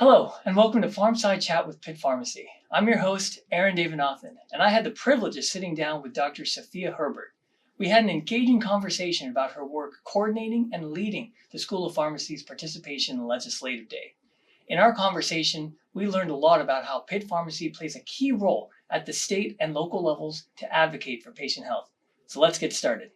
Hello, and welcome to Pharmside Chat with Pitt Pharmacy. I'm your host, Aaron Davinathan, and I had the privilege of sitting down with Dr. Sophia Herbert. We had an engaging conversation about her work coordinating and leading the School of Pharmacy's participation in Legislative Day. In our conversation, we learned a lot about how Pitt Pharmacy plays a key role at the state and local levels to advocate for patient health. So let's get started.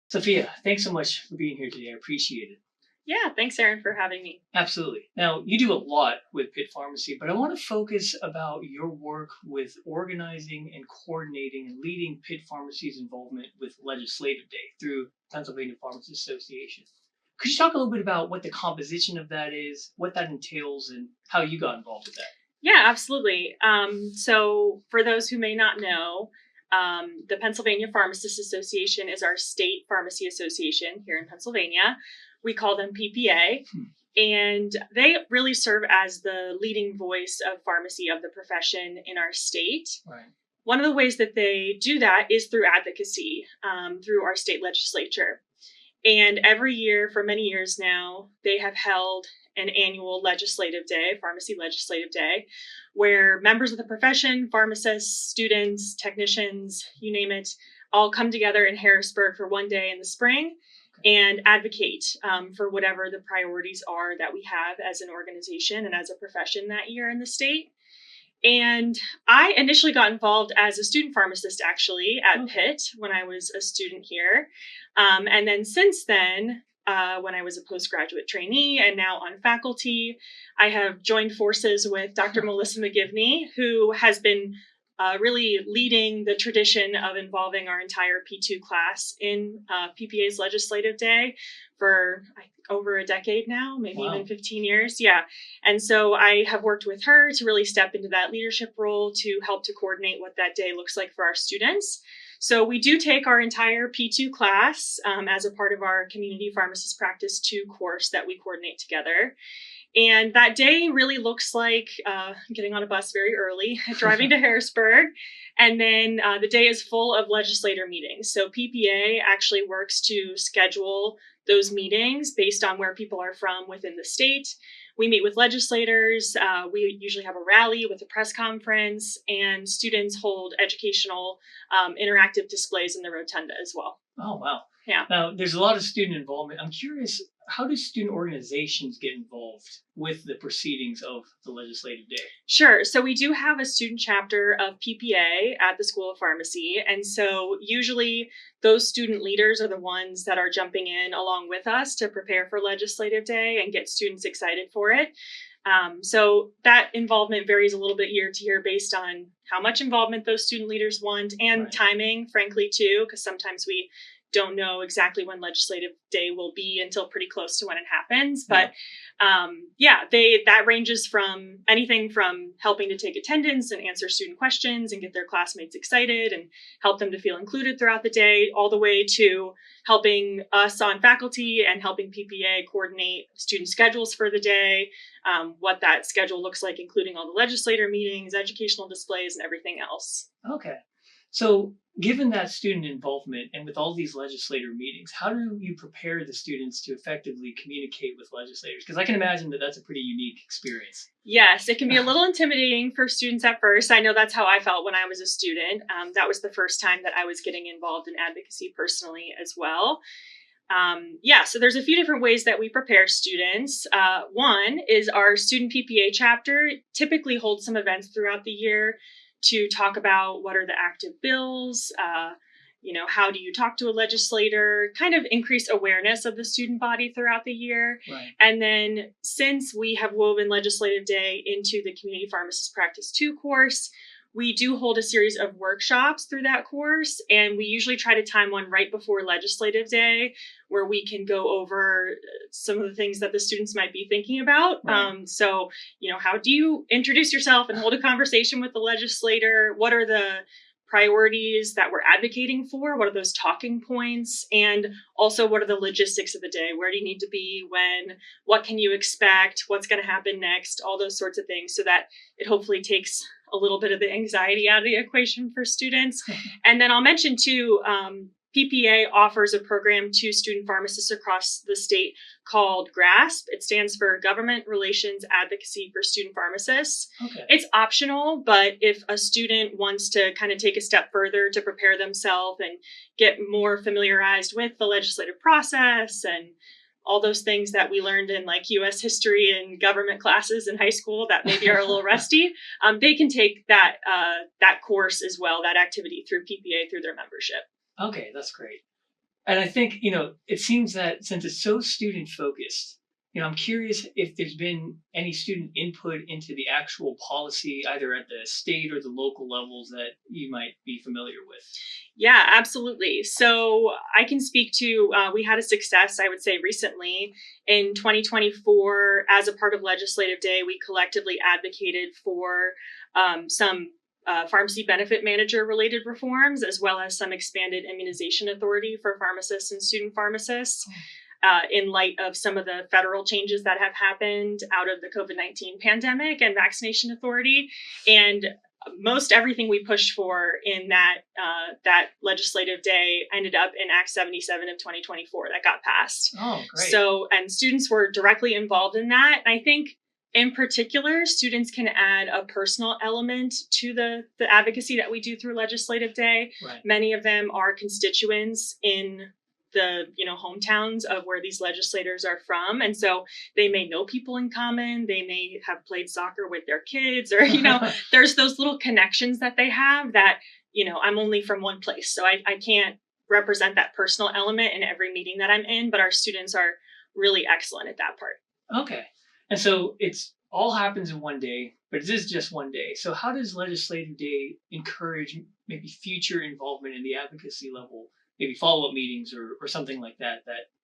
Sophia, thanks so much for being here today. I appreciate it. Yeah, thanks, Aaron, for having me. Absolutely. Now, you do a lot with Pitt Pharmacy, but I want to focus about your work with organizing and coordinating and leading Pitt Pharmacy's involvement with Legislative Day through Pennsylvania Pharmacists Association. Could you talk a little bit about what the composition of that is, what that entails, and how you got involved with that? Yeah, absolutely. So for those who may not know, the Pennsylvania Pharmacists Association is our state pharmacy association here in Pennsylvania. We call them PPA, and they really serve as the leading voice of pharmacy of the profession in our state. Right. One of the ways that they do that is through advocacy, through our state legislature. And every year for many years now, they have held an annual legislative day, pharmacy legislative day, where members of the profession, pharmacists, students, technicians, you name it, all come together in Harrisburg for one day in the spring and advocate for whatever the priorities are that we have as an organization and as a profession that year in the state. And I initially got involved as a student pharmacist, actually, at Pitt when I was a student here. And then since then, when I was a postgraduate trainee and now on faculty, I have joined forces with Dr. Melissa McGivney, who has been really leading the tradition of involving our entire P2 class in PPA's Legislative Day for over a decade now, maybe even 15 years. Yeah. And so I have worked with her to really step into that leadership role to help to coordinate what that day looks like for our students. So we do take our entire P2 class as a part of our Community Pharmacist Practice 2 course that we coordinate together. And that day really looks like getting on a bus very early, driving to Harrisburg. And then the day is full of legislator meetings. So PPA actually works to schedule those meetings based on where people are from within the state. We meet with legislators. We usually have a rally with a press conference, and students hold educational interactive displays in the rotunda as well. Oh, wow. Yeah. Now, there's a lot of student involvement. I'm curious, how do student organizations get involved with the proceedings of the Legislative Day? Sure. So we do have a student chapter of PPA at the School of Pharmacy. And so usually those student leaders are the ones that are jumping in along with us to prepare for Legislative Day and get students excited for it. So that involvement varies a little bit year to year based on how much involvement those student leaders want and timing, frankly, too, because sometimes we don't know exactly when Legislative Day will be until pretty close to when it happens. But that ranges from anything from helping to take attendance and answer student questions and get their classmates excited and help them to feel included throughout the day, all the way to helping us on faculty and helping PPA coordinate student schedules for the day, what that schedule looks like, including all the legislator meetings, educational displays, and everything else. Okay. So given that student involvement and with all these legislator meetings, how do you prepare the students to effectively communicate with legislators? Because I can imagine that that's a pretty unique experience. Yes, it can be a little intimidating for students at first. I know that's how I felt when I was a student. That was the first time that I was getting involved in advocacy personally as well. So there's a few different ways that we prepare students. One is our student PPA chapter typically holds some events throughout the year to talk about what are the active bills, how do you talk to a legislator, kind of increase awareness of the student body throughout the year. Right. And then since we have woven Legislative Day into the Community Pharmacist Practice 2 course, we do hold a series of workshops through that course, and we usually try to time one right before Legislative Day where we can go over some of the things that the students might be thinking about. Right. So, how do you introduce yourself and hold a conversation with the legislator? What are the priorities that we're advocating for? What are those talking points? And also, what are the logistics of the day? Where do you need to be when? What can you expect? What's going to happen next? All those sorts of things, so that it hopefully takes a little bit of the anxiety out of the equation for students. And then I'll mention too, PPA offers a program to student pharmacists across the state called GRASP. It stands for Government Relations Advocacy for Student Pharmacists. Okay. It's optional, but if a student wants to kind of take a step further to prepare themselves and get more familiarized with the legislative process and all those things that we learned in like U.S. history and government classes in high school that maybe are a little rusty, they can take that course as well, that activity through PPA through their membership. Okay, that's great. And I think, it seems that since it's so student focused, I'm curious if there's been any student input into the actual policy, either at the state or the local levels that you might be familiar with. Yeah, absolutely. So I can speak to, we had a success, I would say, recently in 2024. As a part of Legislative Day, we collectively advocated for some pharmacy benefit manager related reforms, as well as some expanded immunization authority for pharmacists and student pharmacists. In light of some of the federal changes that have happened out of the COVID-19 pandemic and vaccination authority. And most everything we pushed for in that legislative day ended up in Act 77 of 2024 that got passed. Oh, great. So, and students were directly involved in that. And I think in particular, students can add a personal element to the advocacy that we do through Legislative Day. Right. Many of them are constituents in the hometowns of where these legislators are from, and so they may know people in common. They may have played soccer with their kids, or there's those little connections that they have that I'm only from one place, so I can't represent that personal element in every meeting that I'm in. But our students are really excellent at that part. Okay, and so it's all happens in one day, but it is just one day. So how does Legislative Day encourage maybe future involvement in the advocacy level? Maybe follow-up meetings or something like that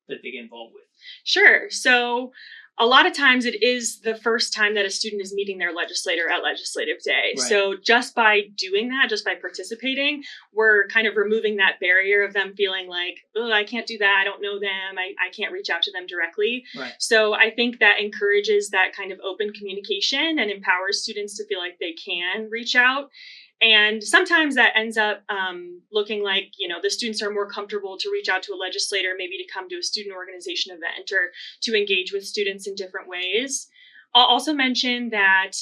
they get involved with? Sure. So a lot of times it is the first time that a student is meeting their legislator at Legislative Day. Right. So just by doing that, just by participating, we're kind of removing that barrier of them feeling like, oh, I can't do that. I don't know them. I can't reach out to them directly. Right. So I think that encourages that kind of open communication and empowers students to feel like they can reach out. And sometimes that ends up looking like, the students are more comfortable to reach out to a legislator, maybe to come to a student organization event or to engage with students in different ways. I'll also mention that,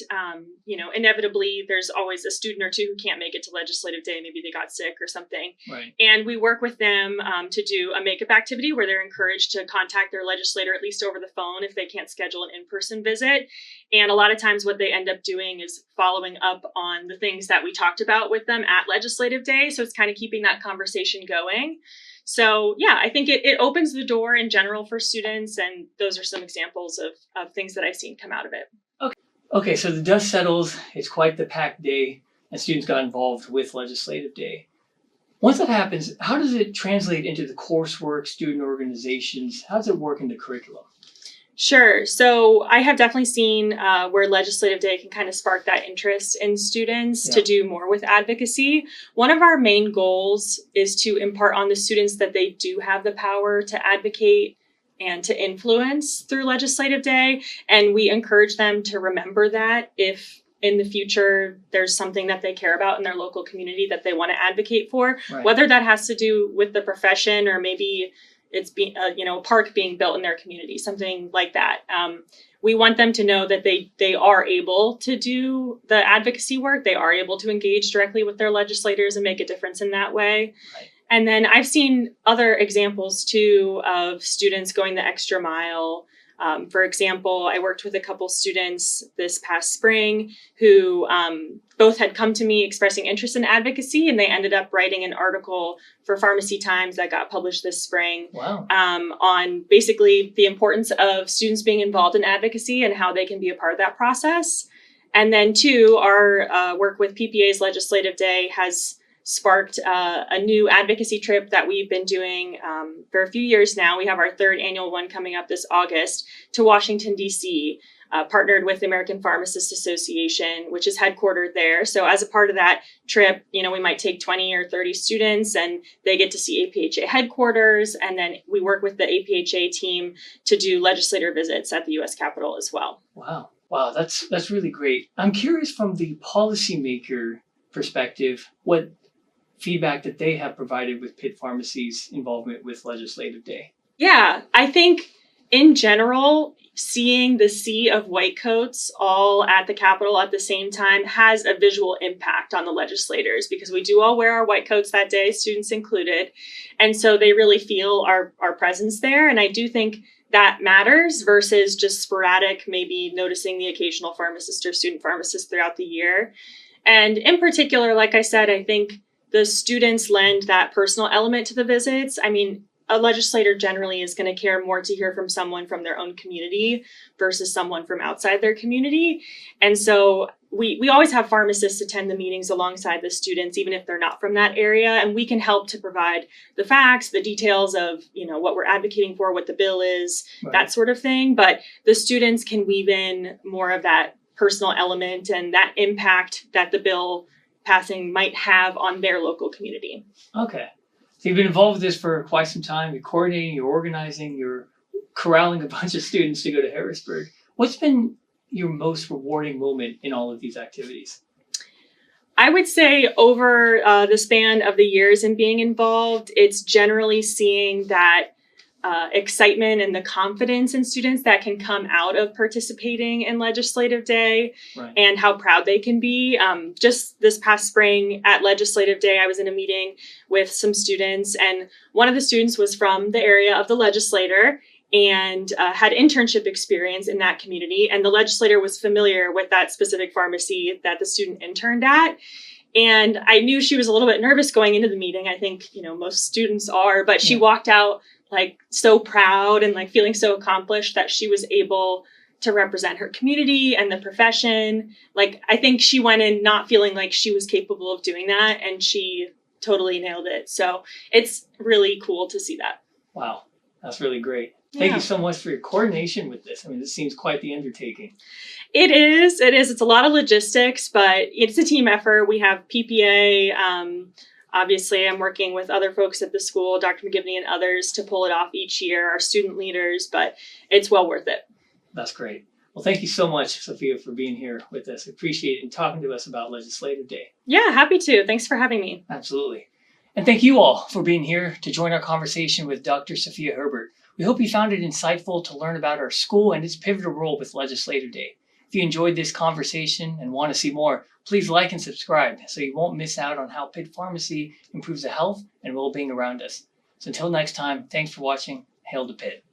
inevitably there's always a student or two who can't make it to Legislative Day. Maybe they got sick or something. Right. And we work with them to do a makeup activity where they're encouraged to contact their legislator, at least over the phone, if they can't schedule an in-person visit. And a lot of times what they end up doing is following up on the things that we talked about with them at Legislative Day. So it's kind of keeping that conversation going. So yeah, I think it opens the door in general for students, and those are some examples of things that I've seen come out of it. Okay, so the dust settles, it's quite the packed day, and students got involved with Legislative Day. Once that happens, how does it translate into the coursework, student organizations? How does it work in the curriculum? Sure. So I have definitely seen where Legislative Day can kind of spark that interest in students to do more with advocacy. One of our main goals is to impart on the students that they do have the power to advocate and to influence through Legislative Day. And we encourage them to remember that if in the future there's something that they care about in their local community that they want to advocate for, whether that has to do with the profession or maybe it's a park being built in their community, something like that. We want them to know that they are able to do the advocacy work. They are able to engage directly with their legislators and make a difference in that way. Right. And then I've seen other examples too of students going the extra mile. For example, I worked with a couple students this past spring who both had come to me expressing interest in advocacy, and they ended up writing an article for Pharmacy Times that got published this spring. Wow. On basically the importance of students being involved in advocacy and how they can be a part of that process. And then two, our work with PPA's Legislative Day has sparked a new advocacy trip that we've been doing for a few years now. We have our third annual one coming up this August to Washington, D.C. partnered with the American Pharmacists Association, which is headquartered there. So as a part of that trip, we might take 20 or 30 students and they get to see APHA headquarters. And then we work with the APHA team to do legislator visits at the U.S. Capitol as well. Wow. Wow, that's really great. I'm curious from the policymaker perspective, what feedback that they have provided with Pitt Pharmacy's involvement with Legislative Day. Yeah, I think in general, seeing the sea of white coats all at the Capitol at the same time has a visual impact on the legislators, because we do all wear our white coats that day, students included. And so they really feel our presence there. And I do think that matters versus just sporadic, maybe noticing the occasional pharmacist or student pharmacist throughout the year. And in particular, like I said, I think the students lend that personal element to the visits. I mean, a legislator generally is going to care more to hear from someone from their own community versus someone from outside their community. And so we always have pharmacists attend the meetings alongside the students, even if they're not from that area. And we can help to provide the facts, the details of, what we're advocating for, what the bill is, right, that sort of thing. But the students can weave in more of that personal element and that impact that the bill passing might have on their local community. Okay. So you've been involved with this for quite some time. You're coordinating, you're organizing, you're corralling a bunch of students to go to Harrisburg. What's been your most rewarding moment in all of these activities? I would say over the span of the years in being involved, it's generally seeing that excitement and the confidence in students that can come out of participating in Legislative Day, right, and how proud they can be. Just this past spring at Legislative Day, I was in a meeting with some students, and one of the students was from the area of the legislator and had internship experience in that community. And the legislator was familiar with that specific pharmacy that the student interned at. And I knew she was a little bit nervous going into the meeting. I think, most students are, but she walked out like so proud and like feeling so accomplished that she was able to represent her community and the profession. Like, I think she went in not feeling like she was capable of doing that, and she totally nailed it. So it's really cool to see that. Wow, that's really great. Thank you so much for your coordination with this. I mean, this seems quite the undertaking. It is. It's a lot of logistics, but it's a team effort. We have PPA. Obviously, I'm working with other folks at the school, Dr. McGivney and others, to pull it off each year, our student leaders, but it's well worth it. That's great. Well, thank you so much, Sophia, for being here with us. I appreciate it and talking to us about Legislative Day. Yeah, happy to. Thanks for having me. Absolutely. And thank you all for being here to join our conversation with Dr. Sophia Herbert. We hope you found it insightful to learn about our school and its pivotal role with Legislative Day. If you enjoyed this conversation and want to see more, please like and subscribe so you won't miss out on how Pitt Pharmacy improves the health and well-being around us. So until next time, thanks for watching. Hail to Pitt.